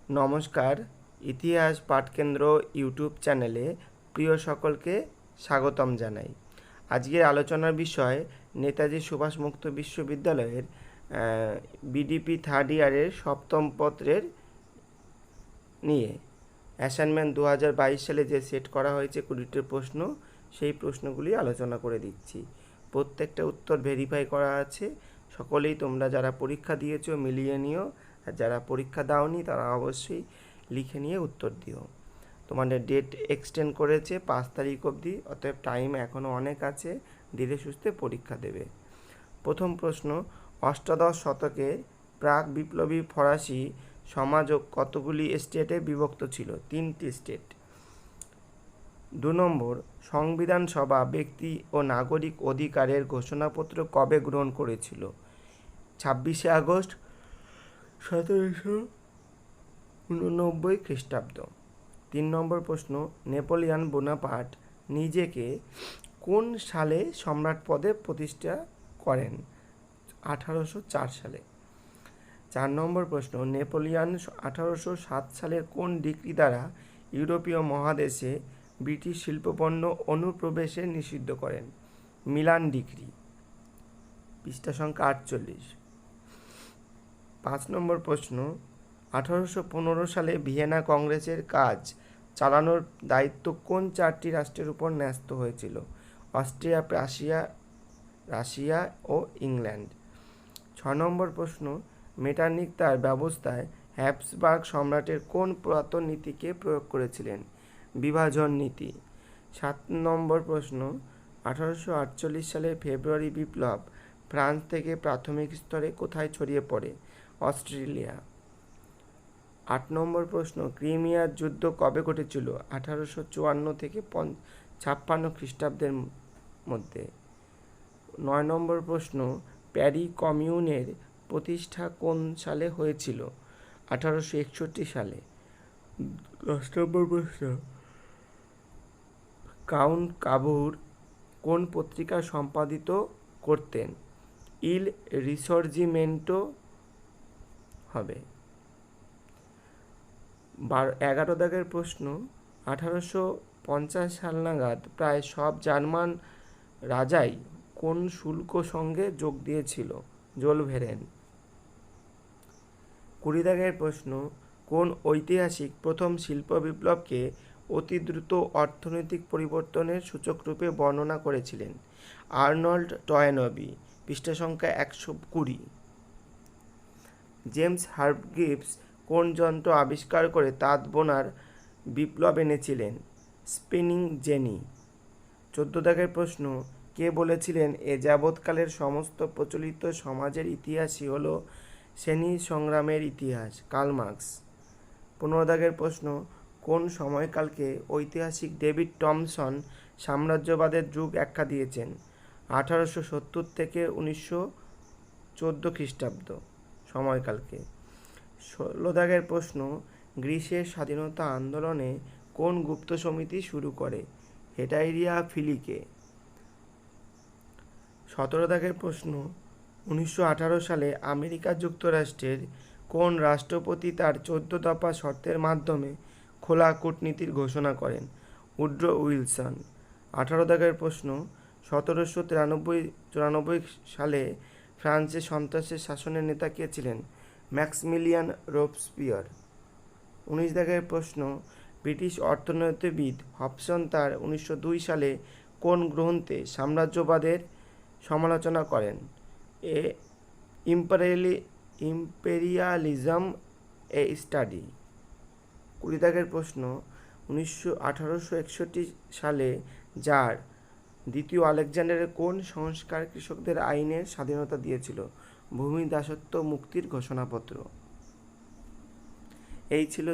নমস্কার, ইতিহাস পাঠকেন্দ্র ইউটিউব চ্যানেলে প্রিয় সকলকে স্বাগতম জানাই। আজকের আলোচনার বিষয় নেতাজি সুভাষ মুক্ত বিশ্ববিদ্যালয়ের বিডিপি থার্ড ইয়ারের সপ্তম পত্রের নিয়ে অ্যাসাইনমেন্ট 2022 সালে যে সেট করা হয়েছে 20টি প্রশ্ন, সেই প্রশ্নগুলি আলোচনা করে দিচ্ছি। প্রত্যেকটা উত্তর ভেরিফাই করা আছে। সকলেই তোমরা যারা পরীক্ষা দিয়েছো মিলিয়ে নিও, আর যারা পরীক্ষা দাওনি তারা অবশ্যই লিখে নিয়ে উত্তর দিও। তোমাদের ডেট এক্সটেন্ড করেছে 5 তারিখ অবধি, অতএব টাইম এখনও অনেক আছে, ধীরে সুস্থে পরীক্ষা দেবে। প্রথম প্রশ্ন, অষ্টাদশ শতকের প্রাক বিপ্লবী ফরাসি সমাজ কতগুলি স্টেটে বিভক্ত ছিল? 3টি স্টেট। 2 নম্বর, সংবিধান সভা ব্যক্তি ও নাগরিক অধিকারের ঘোষণাপত্র কবে গ্রহণ করেছিল? 26শে আগস্ট 1789 খ্রিস্টাব্দ। 3 নম্বর প্রশ্ন, নেপোলিয়ন বোনাপার্ট নিজেকে কোন সালে সম্রাট পদে প্রতিষ্ঠা করেন? 1804 সালে। 4 নম্বর প্রশ্ন, নেপোলিয়ন 1807 সালের কোন ডিক্রি দ্বারা ইউরোপীয় মহাদেশে ব্রিটিশ শিল্পপণ্য অনুপ্রবেশে নিষিদ্ধ করেন? Milan decree. পৃষ্ঠা সংখ্যা 48। 5 নম্বর প্রশ্ন, 1815 সালে ভিয়েনা কংগ্রেসের কাজ চালানোর দায়িত্ব কোন 4টি রাষ্ট্রের উপর ন্যস্ত হয়েছিল? অস্ট্রিয়া, রাশিয়া ও ইংল্যান্ড। 6 নম্বর প্রশ্ন, মেটার্নিক তার ব্যবস্থায় হ্যাবসবার্গ সম্রাটের কোন পুরাতন নীতিকে প্রয়োগ করেছিলেন? বিভাজন নীতি। 7 নম্বর প্রশ্ন, 1848 সালের ফেব্রুয়ারি বিপ্লব ফ্রান্স থেকে প্রাথমিক স্তরে কোথায় ছড়িয়ে পড়ে? অস্ট্রেলিয়া। 8 নম্বর প্রশ্ন, ক্রিমিয়ার যুদ্ধ কবে ঘটেছিল? 1854 থেকে 56 খ্রিস্টাব্দের মধ্যে। 9 নম্বর প্রশ্ন, প্যারি কমিউনের প্রতিষ্ঠা কোন সালে হয়েছিল? 1861 সালে। 10 নম্বর প্রশ্ন, কাউন্ট কাভুর কোন পত্রিকা সম্পাদিত করতেন? ইল রিসর্জিমেন্টো হবে। 11 দাগের প্রশ্ন, 1850 সাল নাগাদ প্রায় সব জার্মান রাজাই কোন শুল্ক সঙ্গে যোগ দিয়েছিল? জোলভেরেন। 20 দাগের প্রশ্ন, কোন ঐতিহাসিক প্রথম শিল্প বিপ্লবকে অতি দ্রুত অর্থনৈতিক পরিবর্তনের সূচক রূপে বর্ণনা করেছিলেন? Arnold Toynbee. পৃষ্ঠা সংখ্যা 120। জেমস হারগ্রিভস কোন যন্ত্র আবিষ্কার করে তাঁত বোনার বিপ্লব এনেছিলেন? Spinning jenny. 14 দাগের প্রশ্ন, কে বলেছিলেন এ যাবৎকালের সমস্ত প্রচলিত সমাজের ইতিহাসই হল শ্রেণী সংগ্রামের ইতিহাস? Karl Marx. 15 দাগের প্রশ্ন, কোন সময়কালকে ঐতিহাসিক ডেভিড টমসন সাম্রাজ্যবাদের যুগ আখ্যা দিয়েছেন? 1870 থেকে 1914 খ্রিস্টাব্দ সময়কালকে। 16 দাগের প্রশ্ন, গ্রিসের স্বাধীনতা আন্দোলনে কোন গুপ্ত সমিতি শুরু করে? হেটাইরিয়া ফিলিকে। 17 দাগের প্রশ্ন, 1918 সালে আমেরিকা যুক্তরাষ্ট্রের কোন রাষ্ট্রপতি তার 14 দফা শর্তের মাধ্যমে খোলা কূটনীতির ঘোষণা করেন? Woodrow Wilson. 18 দাগের প্রশ্ন, 1793-94 সালে ফ্রান্সে সন্ত্রাসের শাসনের নেতা কে ছিলেন? ম্যাক্সিমিলিয়ান রোবস্পিয়ার। 19 দাগের প্রশ্ন, ব্রিটিশ অর্থনীতিবিদ হবসন তার 1902 সালে কোন গ্রন্থে সাম্রাজ্যবাদের সমালোচনা করেন? Imperialism a study. 20 দাগের প্রশ্ন, 1861 সালে জার দ্বিতীয় আলেকজান্ডারের কোন সংস্কার কৃষকদের আইনের স্বাধীনতা দিয়েছিল? ভূমি দাসত্ব মুক্তির ঘোষণাপত্র। এই ছিল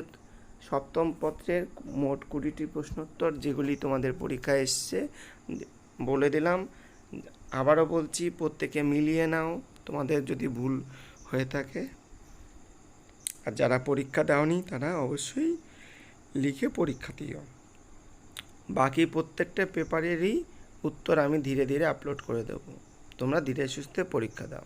সপ্তম পত্রের মোট 20টি প্রশ্নোত্তর, যেগুলি তোমাদের পরীক্ষায় এসছে। বলে দিলাম, আবারও বলছি, প্রত্যেকে মিলিয়ে নাও তোমাদের যদি ভুল হয়ে থাকে। আর যারা পরীক্ষা দাওনি তারা অবশ্যই লিখে পরীক্ষা দিও। বাকি প্রত্যেকটা পেপারেরই উত্তর আমি ধীরে ধীরে আপলোড করে দেবো। তোমরা ধীরে সুস্থে পরীক্ষা দাও।